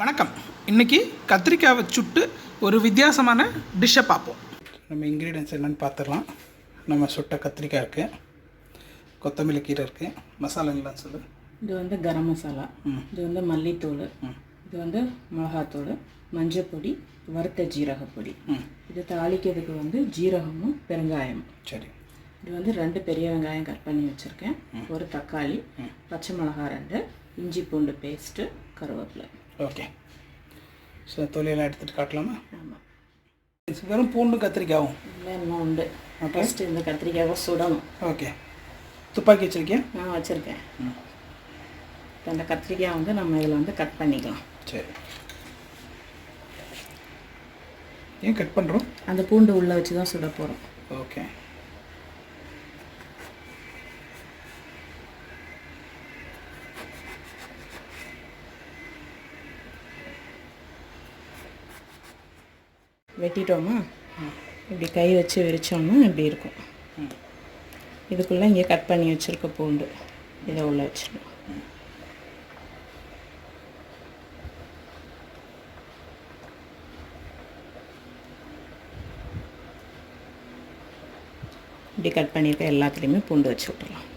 வணக்கம். இன்றைக்கி கத்திரிக்காவை சுட்டு ஒரு வித்தியாசமான டிஷ்ஷை பார்ப்போம். நம்ம இன்க்ரீடியன்ஸ் என்னென்னு பார்த்துடலாம். நம்ம சுட்ட கத்திரிக்காய் இருக்குது, கொத்தமல்லி கீரை இருக்குது, மசாலாங்களாம் சொல்லு. இது வந்து கரம் மசாலா, இது வந்து மல்லித்தூள், இது வந்து மிளகாத்தூள், மஞ்சள் பொடி, வறுத்த ஜீரகப்பொடி. இது தாளிக்கிறதுக்கு வந்து ஜீரகமும் பெருங்காயமும். சரி. இது வந்து 2 பெரிய வெங்காயம் கட் பண்ணி வச்சுருக்கேன், ஒரு தக்காளி, பச்சை மிளகா 2, இஞ்சி பூண்டு பேஸ்ட்டு, கருவேப்பிலை. ஓகே. ஸோ தொழிலெல்லாம் எடுத்துகிட்டு காட்டலாமா? ஆமாம். வெறும் பூண்டு கத்திரிக்காவும் இல்லை, இன்னும் உண்டு. ஃபஸ்ட்டு இந்த கத்திரிக்காவை சுடணும். ஓகே. துப்பாக்கி வச்சுருக்கேன்? நான் வச்சுருக்கேன். இப்போ அந்த கத்திரிக்காய் வந்து நம்ம இதில் வந்து கட் பண்ணிக்கலாம். சரி. ஏன் கட் பண்ணுறோம்? அந்த பூண்டு உள்ளே வச்சு தான் சுட போகிறோம். ஓகே. வெட்டிட்டோமா, இப்படி கை வச்சு விரிச்சோம்னா இப்படி இருக்கும். இதுக்குள்ளே இங்கே கட் பண்ணி வச்சுருக்க பூண்டு இதை உள்ளே வச்சிடணும். இப்படி கட் பண்ணியிருக்க எல்லாத்துலேயுமே பூண்டு வச்சு விட்டுடலாம்.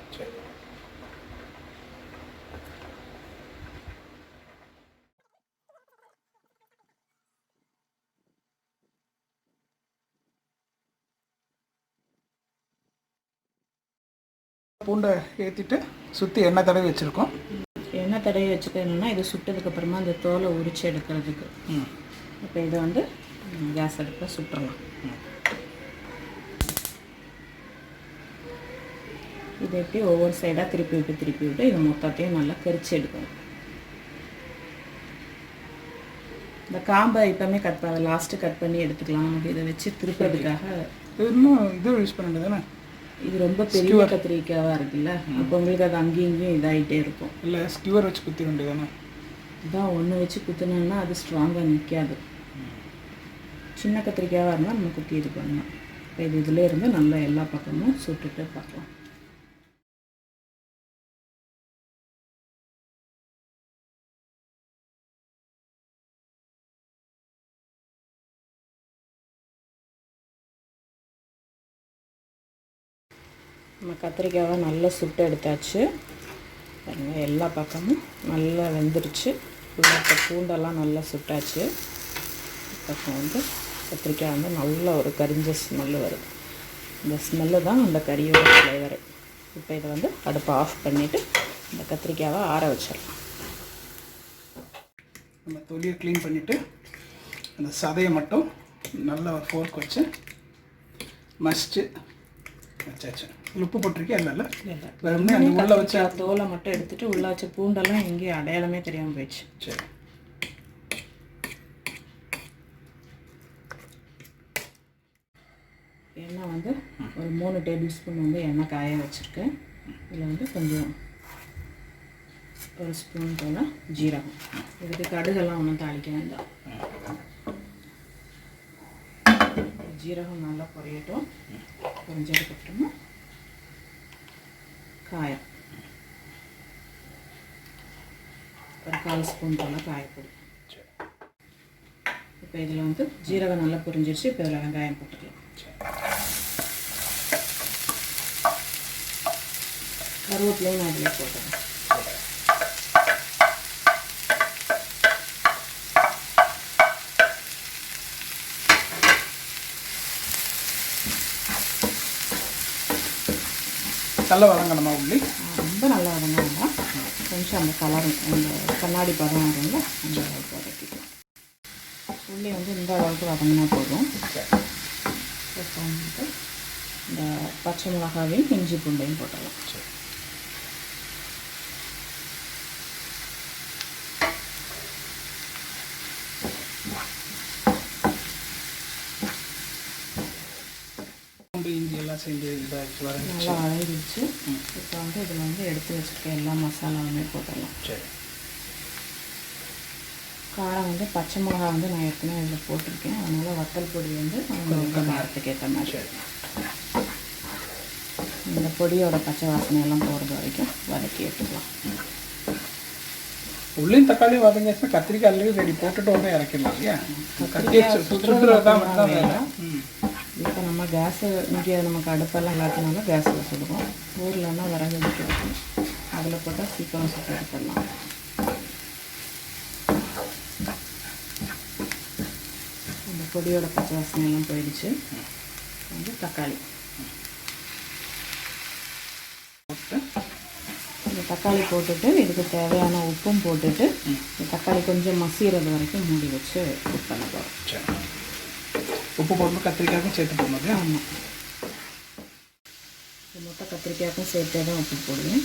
பூண்டை ஏற்றிட்டு சுற்றி எண்ணெய் தடவி வச்சுருக்கோம். எண்ணெய் தடவி வச்சுக்கணுன்னா இது சுட்டதுக்கப்புறமா அந்த தோலை உரித்து எடுக்கிறதுக்கு. இப்போ இதை வந்து கேஸ் அடுப்பில் சுட்டுறலாம். இதை எப்படி ஒவ்வொரு சைடாக திருப்பி விட்டு இது மொத்தத்தையும் நல்லா கரிச்சு எடுக்கணும். இந்த காம்பை இப்போமே கட் பண்ண லாஸ்ட்டு கட் பண்ணி எடுத்துக்கலாம். நமக்கு இதை வச்சு திருப்பதுக்காக இன்னும் இது யூஸ் பண்ண வேண்டியதானே? இது ரொம்ப பெரிய கத்திரிக்காவாக இருக்குல்ல, அப்போ உங்களுக்கு அது அங்கேயும் இங்கேயும் இதாகிட்டே இருக்கும். இல்லை, ஸ்கியூவர் வச்சு குத்தி வேண்டியதானே? இதான் ஒன்று வச்சு குத்தினோன்னா அது ஸ்ட்ராங்காக நிற்காது. சின்ன கத்திரிக்காவாக இருந்தால் நம்ம குத்தி இது பண்ணலாம். இப்போ இது இதில் இருந்து நல்லா எல்லா பக்கமும் சுட்டுட்டு பார்க்கலாம். நம்ம கத்திரிக்காவை நல்லா சுட்டு எடுத்தாச்சு. எல்லா பக்கமும் நல்லா வெந்துருச்சு. உள்ள பூண்டெல்லாம் நல்லா சுட்டாச்சு. பக்கம் வந்து கத்திரிக்காய் வந்து நல்ல ஒரு கரிஞ்ச ஸ்மெல்லு வருது. இந்த ஸ்மெல்லு தான் அந்த கறியோட ஃப்ளேவரு. இப்போ இதை வந்து அடுப்பை ஆஃப் பண்ணிவிட்டு இந்த கத்திரிக்காவை ஆற வச்சிடலாம். நம்ம தொலியை க்ளீன் பண்ணிவிட்டு அந்த சதையை மட்டும் நல்லா ஒரு ஃபோர்க் வச்சு மசிச்சு வச்சாச்சு. உப்பு போட்டிருக்கேன்? இல்லை வெறுமனே அந்த உள்ளே வச்சு தோலை மட்டும் எடுத்துகிட்டு உள்ளே வச்ச பூண்டெல்லாம் எங்கேயும் அடையாளமே தெரியாமல் போயிடுச்சு. சரி. எண்ணெய் வந்து ஒரு 3 டேபிள் ஸ்பூன் வந்து எண்ணெய் காய வச்சுருக்கேன். இதில் வந்து கொஞ்சம் ஒரு ஸ்பூன் போல் ஜீரகம். இதுக்கு கடுகெல்லாம் ஒன்றும் தாளிக்க வேண்டாம். ஜீரகம் நல்லா பொரியட்டும். பொரிஞ்சதுக்கப்புறமா காயம் ஒரு 1/4 ஸ்பூன் போல் காயப்பொடி. இப்போ இதில் வந்து ஜீரகம் நல்லா பொரிஞ்சிருச்சு. இப்போ இதில் வெங்காயம் போட்டுக்கலாம். கருவேப்பிலையும் நான் இதில் போட்டுறேன். நல்லா வதங்கணுமா உள்ளி? ரொம்ப நல்லா வதங்கணும். கொஞ்சம் அந்த கலர் அந்த கண்ணாடி பதம் வரும்ல, அந்த அளவுக்கு வதக்கிக்கலாம். உள்ளி வந்து இந்த அளவுக்கு வதங்கினா போதும். இப்போ வந்துட்டு இந்த பச்சை மிளகாவையும் இஞ்சி பூண்டையும் போட்டுடலாம். இஞ்சி எல்லாம் செஞ்சு இதாகிடுச்சு, நல்லா வதங்கிடுச்சு. இப்போ வந்து இதில் வந்து எடுத்து வச்சுருக்க எல்லா மசாலாவுமே போட்டுடலாம். சரி. காரம் வந்து பச்சை மிளகா வந்து நான் ஏற்கனவே இதில் போட்டிருக்கேன். அதனால் வத்தல் பொடி வந்து அவங்க காரத்துக்கு ஏற்ற மாதிரி. இந்த பொடியோட பச்சை வாசனையெல்லாம் போகிறது வரைக்கும் வதக்கி எடுத்துக்கலாம். உள்ளேயும் தக்காளி வதங்கியாச்சுன்னா கத்திரிக்காயிலேயே ரெடி போட்டுட்டு உடனே இறக்கிடலாம் இல்லையா? கத்திரிக்காய் சுடுறது தான் வேலை. இப்போ நம்ம கேஸு இங்கே நமக்கு அடுப்பெல்லாம் இல்லாதனால கேஸில் சுடுவோம். ஊர்லன்னா விறகு வைக்கும், அதில் போட்டால் சீக்கிரம் சுட்டு எடுத்துடலாம். இந்த பொடியோட பச்சை வாசனையெல்லாம் போயிடுச்சு. வந்து தக்காளி இந்த தக்காளி போட்டுட்டு இதுக்கு தேவையான உப்பும் போட்டுட்டு இந்த தக்காளி கொஞ்சம் மசிகிறது வரைக்கும் மூடி வச்சு குக் பண்ண போகிறோம். உப்பு போட்டு கத்திரிக்காய்க்கும் சேர்த்து போடுறது. ஆமாம், மொட்டை கத்திரிக்காய்க்கும் சேர்த்தே தான் உப்பு போடுவேன்.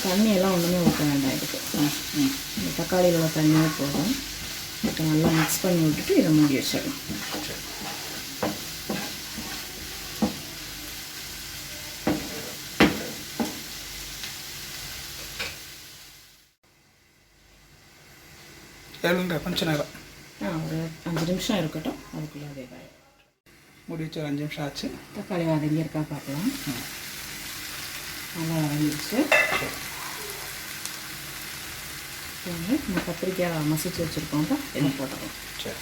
தண்ணியெல்லாம் ஒன்றுமே ஊற்ற வேண்டாம் இதுக்கு. இந்த தக்காளியில் உள்ள தண்ணியே போதும். இப்போ நல்லா மிக்ஸ் பண்ணி விட்டுட்டு இதை மூடி வச்சிடலாம். கொஞ்சம் நேரம் ஒரு 5 நிமிஷம் இருக்கட்டும். அதுக்குள்ளே அதே காய் மூடி வச்சு 5 நிமிஷம் ஆச்சு. தக்காளி வதங்கி இருக்கா பார்க்கலாம். நல்லா வதங்கிடுச்சு. வந்து நம்ம கத்திரிக்காய் மசிச்சு வச்சுருக்கோம், இதை போட்டுக்கலாம். சரி,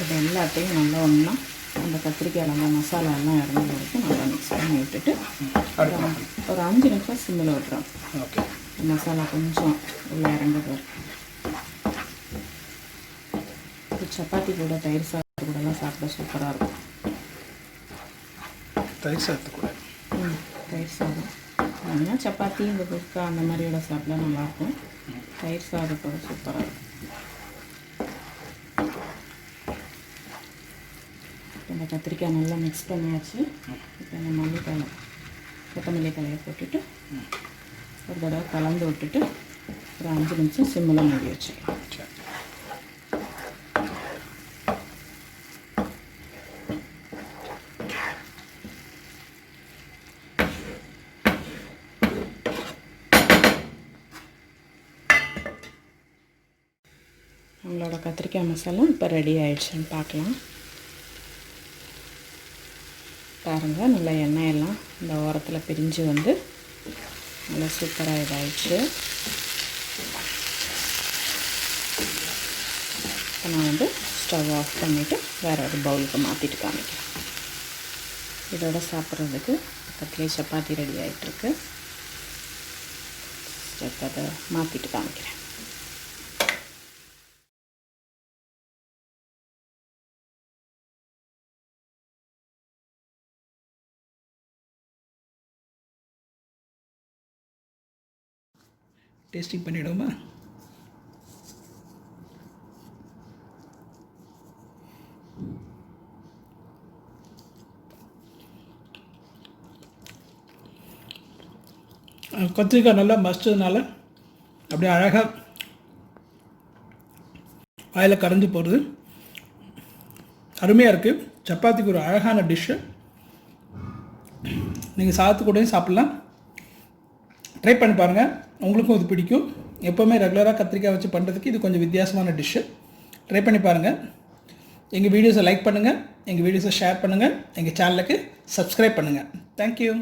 இது எல்லாத்தையும் நல்லா ஒன்றா அந்த கத்திரிக்காய் நல்லா மசாலா எல்லாம் இறங்கி வரைக்கும் நல்லா மிக்ஸ் பண்ணி விட்டுட்டு ஒரு 5 நிமிஷம் சிம்மில் விட்டுறோம். ஓகே, மசாலா கொஞ்சம் உள்ளே இறங்குது வரைக்கும். சப்பாத்தி கூட தயிர் சாதம் கூடலாம் சாப்பிட சூப்பராக இருக்கும். தயிர் சாதத்து கூட தயிர் சாதம் இல்லைன்னா சப்பாத்தி இந்த குஸ்கா அந்த மாதிரியோட சாப்பிட நல்லாயிருக்கும். தயிர் சாதத்தோட சூப்பராக இருக்கும். இந்த கத்திரிக்காய் நல்லா மிக்ஸ் பண்ணியாச்சு. இப்போ இந்த மல்லித்தலை கொத்தமல்லி தலையை போட்டுட்டு ஒரு தடவை கலந்து விட்டுட்டு ஒரு 5 நிமிஷம் சிம்மில் மூடி வச்சுக்கலாம். நம்மளோட கத்திரிக்காய் மசாலா இப்போ ரெடி ஆயிடுச்சுன்னு பார்க்கலாம். பாருங்கள், நல்லா எண்ணெயெல்லாம் இந்த ஓரத்தில் பிரிஞ்சு வந்து நல்லா சூப்பராக இதாகிடுச்சு. இப்போ நான் வந்து ஸ்டவ் ஆஃப் பண்ணிவிட்டு வேறு ஒரு பவுலுக்கு மாற்றிட்டு காமிக்கிறேன். இதோட சாப்பிட்றதுக்கு பக்கத்துலேயே சப்பாத்தி ரெடி ஆகிட்டுருக்கு. அதை மாற்றிட்டு காமிக்கிறேன். டேஸ்டிங் பண்ணிவிடுவோமா? கத்திரிக்காய் நல்லா மசிச்சதுனால அப்படியே அழகாக வாயில் கரைஞ்சி போகிறது. அருமையாக இருக்குது. சப்பாத்திக்கு ஒரு அழகான டிஷ்ஷு. நீங்கள் சாதத்து கூடயும் சாப்பிட்லாம். ட்ரை பண்ணி பாருங்கள், உங்களுக்கும் இது பிடிக்கும். எப்போவுமே ரெகுலராக கத்திரிக்காய் வச்சு பண்ணுறதுக்கு இது கொஞ்சம் வித்தியாசமான டிஷ்ஷு. ட்ரை பண்ணி பாருங்கள். எங்கள் வீடியோஸை லைக் பண்ணுங்கள், எங்கள் வீடியோஸை ஷேர் பண்ணுங்கள், எங்கள் சேனலுக்கு சப்ஸ்கிரைப் பண்ணுங்கள். தேங்க்யூ.